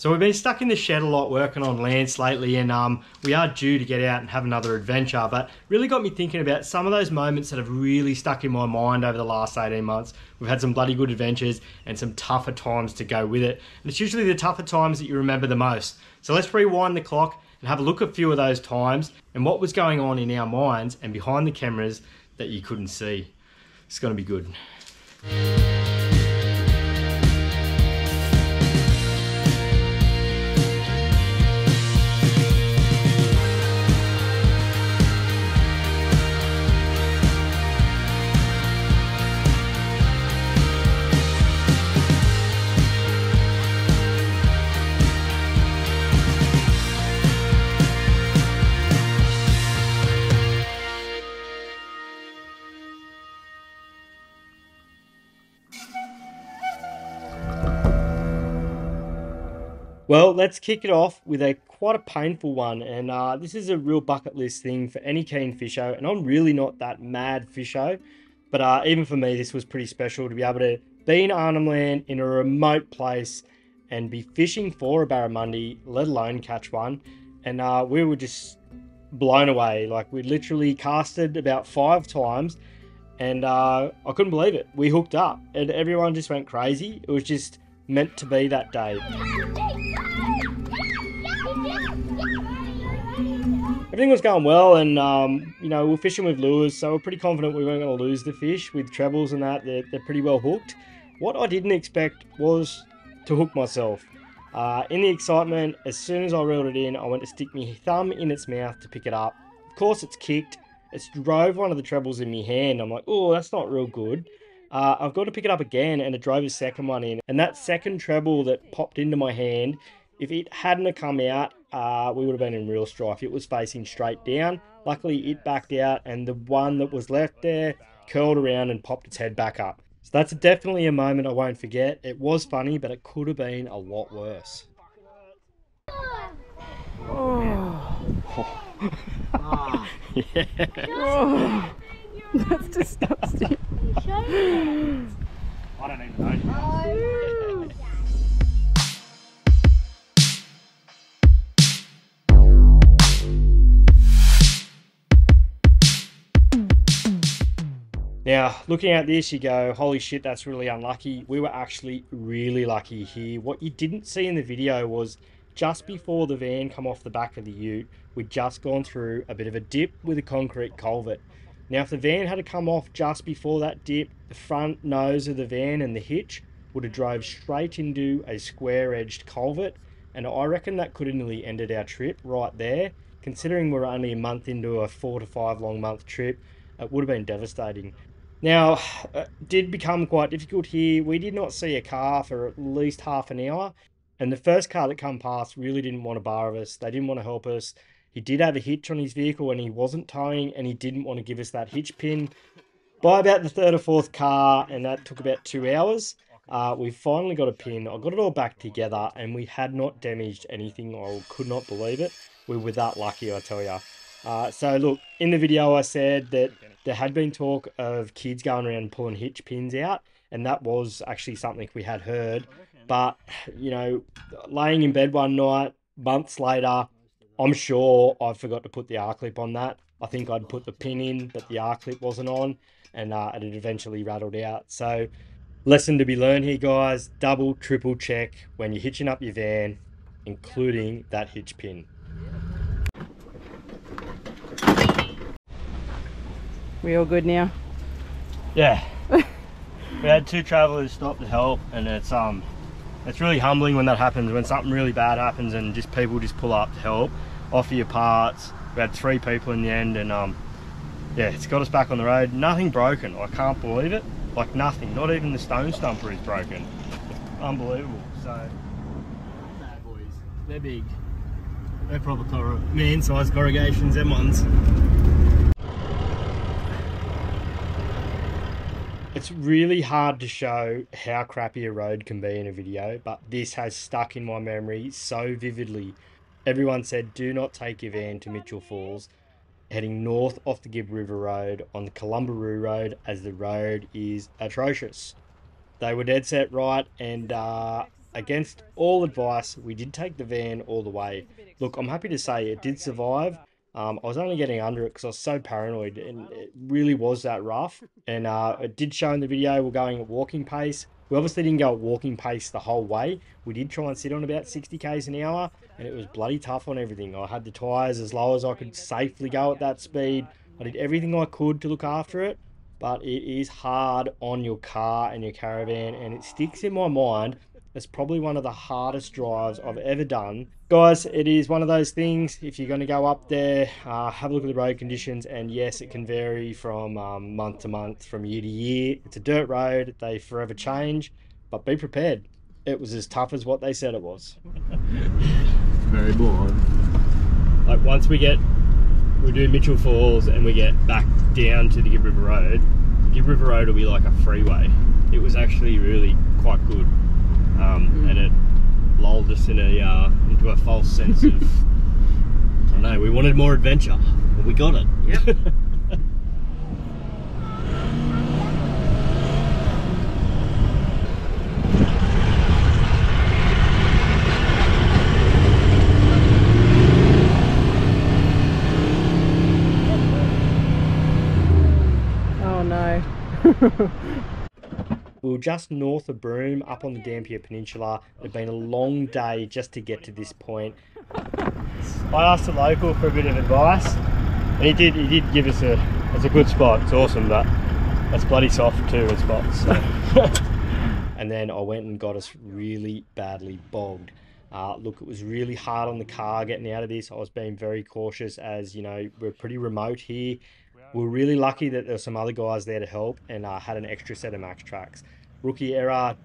So we've been stuck in the shed a lot working on Lance lately, and we are due to get out and have another adventure, but really got me thinking about some of those moments that have really stuck in my mind over the last 18 months. We've had some bloody good adventures and some tougher times to go with it. And it's usually the tougher times that you remember the most. So let's rewind the clock and have a look at a few of those times and what was going on in our minds and behind the cameras that you couldn't see. It's going to be good. Well, let's kick it off with quite a painful one, and this is a real bucket list thing for any keen fisher, and I'm really not that mad fisher, but even for me this was pretty special to be able to be in Arnhem Land in a remote place and be fishing for a barramundi, let alone catch one, and we were just blown away. Like, we literally casted about 5 times, and I couldn't believe it. We hooked up and everyone just went crazy. It was just meant to be that day. Everything was going well, and you know, we're fishing with lures, so we're pretty confident we weren't going to lose the fish. With trebles and that, they're pretty well hooked. What I didn't expect was to hook myself. In the excitement, as soon as I reeled it in, I went to stick my thumb in its mouth to pick it up. Of course, it's kicked. It's drove one of the trebles in my hand. I'm like, oh, that's not real good. I've got to pick it up again, and it drove a second one in. And that second treble that popped into my hand, if it hadn't have come out, we would have been in real strife. It was facing straight down. Luckily, it backed out, and the one that was left there curled around and popped its head back up. So that's definitely a moment I won't forget. It was funny, but it could have been a lot worse. Oh. Yeah. Oh. That's disgusting. I don't even know. Now, looking at this, you go, holy shit, that's really unlucky. We were actually really lucky here. What you didn't see in the video was just before the van come off the back of the ute, we'd just gone through a bit of a dip with a concrete culvert. Now, if the van had come off just before that dip, the front nose of the van and the hitch would have drove straight into a square-edged culvert, and I reckon that could have nearly ended our trip right there. Considering we're only a month into a 4 to 5 long month trip, it would have been devastating. Now, it did become quite difficult here. We did not see a car for at least half an hour, and the first car that come past really didn't want to borrow us. They didn't want to help us. He did have a hitch on his vehicle and he wasn't towing, and he didn't want to give us that hitch pin. By about the 3rd or 4th car, and that took about 2 hours, we finally got a pin. I got it all back together, and we had not damaged anything. I could not believe it. We were that lucky, I tell you. So look, in the video I said that there had been talk of kids going around pulling hitch pins out, and that was actually something we had heard. But, you know, laying in bed one night, months later, I'm sure I forgot to put the R-clip on that. I think I'd put the pin in, but the R-clip wasn't on, and it had eventually rattled out. So, lesson to be learned here, guys. Double, triple check when you're hitching up your van, including that hitch pin. We all good now? Yeah. We had 2 travellers stop to help, and it's really humbling when that happens, when something really bad happens and just people just pull up to help, offer you parts. We had 3 people in the end, and yeah, it's got us back on the road. Nothing broken. I can't believe it. Like, nothing. Not even the stone stumper is broken. Unbelievable. So, bad boys. They're big. They're proper man-sized corrugations, them ones. It's really hard to show how crappy a road can be in a video, but this has stuck in my memory so vividly. Everyone said, do not take your van to Mitchell Falls, heading north off the Gibb River Road on the Columbaroo Road, as the road is atrocious. They were dead set right, and against all advice, we did take the van all the way. Look, I'm happy to say it did survive. I was only getting under it because I was so paranoid, and it really was that rough. And it did show in the video we're going at walking pace. We obviously didn't go at walking pace the whole way. We did try and sit on about 60 k's an hour, and it was bloody tough on everything. I had the tyres as low as I could safely go at that speed. I did everything I could to look after it, but it is hard on your car and your caravan, and it sticks in my mind. It's probably one of the hardest drives I've ever done. Guys, it is one of those things, if you're going to go up there, have a look at the road conditions, and yes, it can vary from month to month, from year to year. It's a dirt road, they forever change, but be prepared. It was as tough as what they said it was. Very bored. Like once we do Mitchell Falls and we get back down to the Gibb River Road, Gibb River Road will be like a freeway. It was actually really quite good. And it lulled us into a false sense of, I don't know, we wanted more adventure, but we got it. Yep. Oh no. We were just north of Broome, up on the Dampier Peninsula. It had been a long day just to get to this point. I asked a local for a bit of advice, and he did give us it's a good spot. It's awesome, but it's bloody soft too in spots. So. And then I went and got us really badly bogged. Look, it was really hard on the car getting out of this. I was being very cautious, as you know, we're pretty remote here. We're really lucky that there were some other guys there to help, and had an extra set of max tracks. Rookie error,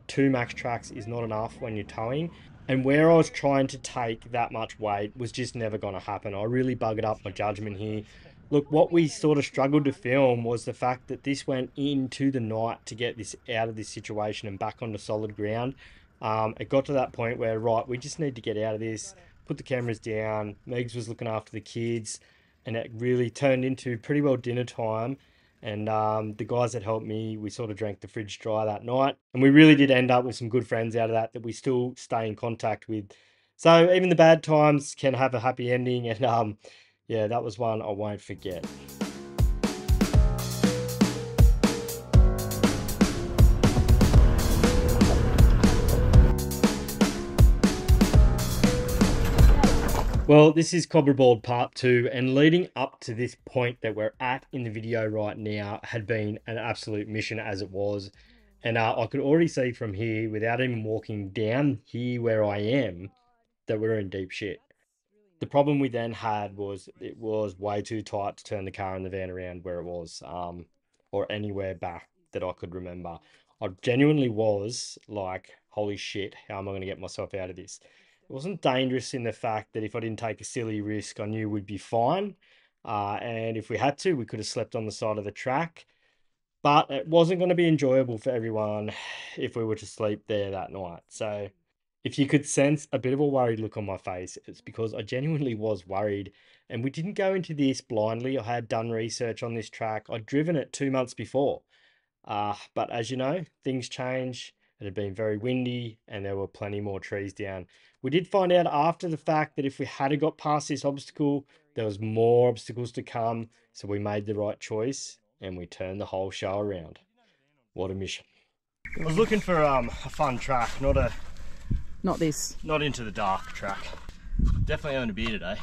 2 max tracks is not enough when you're towing. And where I was trying to take that much weight was just never going to happen. I really buggered up my judgment here. Look, what we sort of struggled to film was the fact that this went into the night to get this out of this situation and back onto solid ground. It got to that point where, right, we just need to get out of this, put the cameras down. Megs was looking after the kids, and it really turned into pretty well dinner time. And the guys that helped me, we sort of drank the fridge dry that night, and we really did end up with some good friends out of that we still stay in contact with. So even the bad times can have a happy ending, and yeah, that was one I won't forget. Well, this is Cobra Bald Part 2, and leading up to this point that we're at in the video right now had been an absolute mission as it was. And I could already see from here, without even walking down here where I am, that we're in deep shit. The problem we then had was it was way too tight to turn the car and the van around where it was, or anywhere back that I could remember. I genuinely was like, holy shit, how am I going to get myself out of this? It wasn't dangerous in the fact that if I didn't take a silly risk, I knew we'd be fine. And if we had to, we could have slept on the side of the track. But it wasn't going to be enjoyable for everyone if we were to sleep there that night. So if you could sense a bit of a worried look on my face, it's because I genuinely was worried. And we didn't go into this blindly. I had done research on this track. I'd driven it 2 months before. But as you know, things change. It had been very windy, and there were plenty more trees down. We did find out after the fact that if we had got past this obstacle, there was more obstacles to come. So we made the right choice, and we turned the whole show around. What a mission. I was looking for a fun track, Not this. not into the dark track. Definitely having a beer today.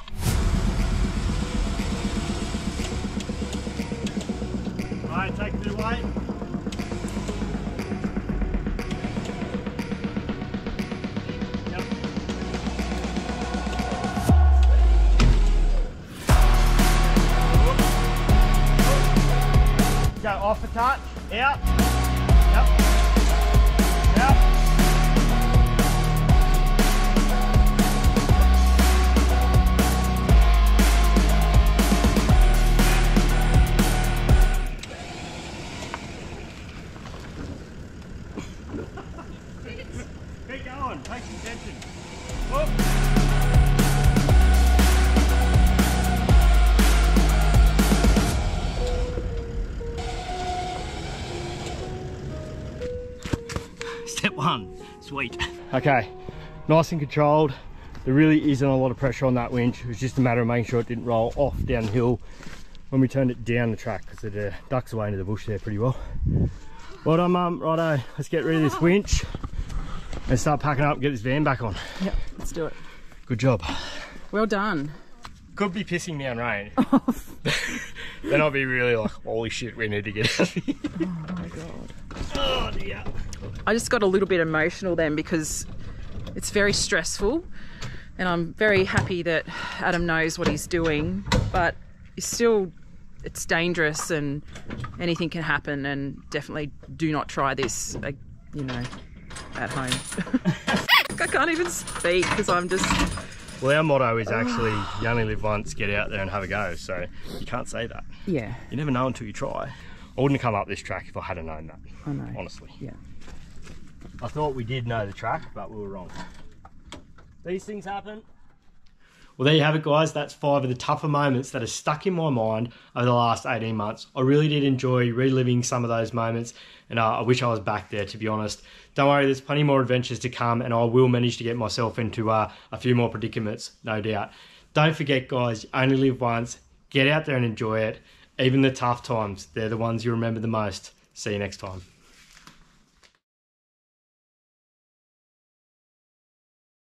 Alright, take a bit of weight. Go off a touch, out, yep, out. Keep going, take some tension. Whoop. Step 1, Sweet. Okay, nice and controlled. There really isn't a lot of pressure on that winch. It was just a matter of making sure it didn't roll off downhill when we turned it down the track, because it ducks away into the bush there pretty well. Well done, Mum. Righto, let's get rid of this winch and start packing up and get this van back on. Yep, let's do it. Good job. Well done. Could be pissing down rain. Then I'll be really like, holy shit, we need to get out of here. Oh my God. Oh dear. I just got a little bit emotional then, because it's very stressful, and I'm very happy that Adam knows what he's doing, but it's dangerous and anything can happen, and definitely do not try this, you know, at home. I can't even speak because I'm just... Well, our motto is actually, you only live once, get out there and have a go, so you can't say that. Yeah. You never know until you try. I wouldn't have come up this track if I hadn't known that. I know. Honestly. Yeah. I thought we did know the track, but we were wrong. These things happen. Well, there you have it, guys. That's 5 of the tougher moments that are stuck in my mind over the last 18 months. I really did enjoy reliving some of those moments, and I wish I was back there, to be honest. Don't worry, there's plenty more adventures to come, and I will manage to get myself into a few more predicaments, no doubt. Don't forget, guys, you only live once. Get out there and enjoy it. Even the tough times, they're the ones you remember the most. See you next time.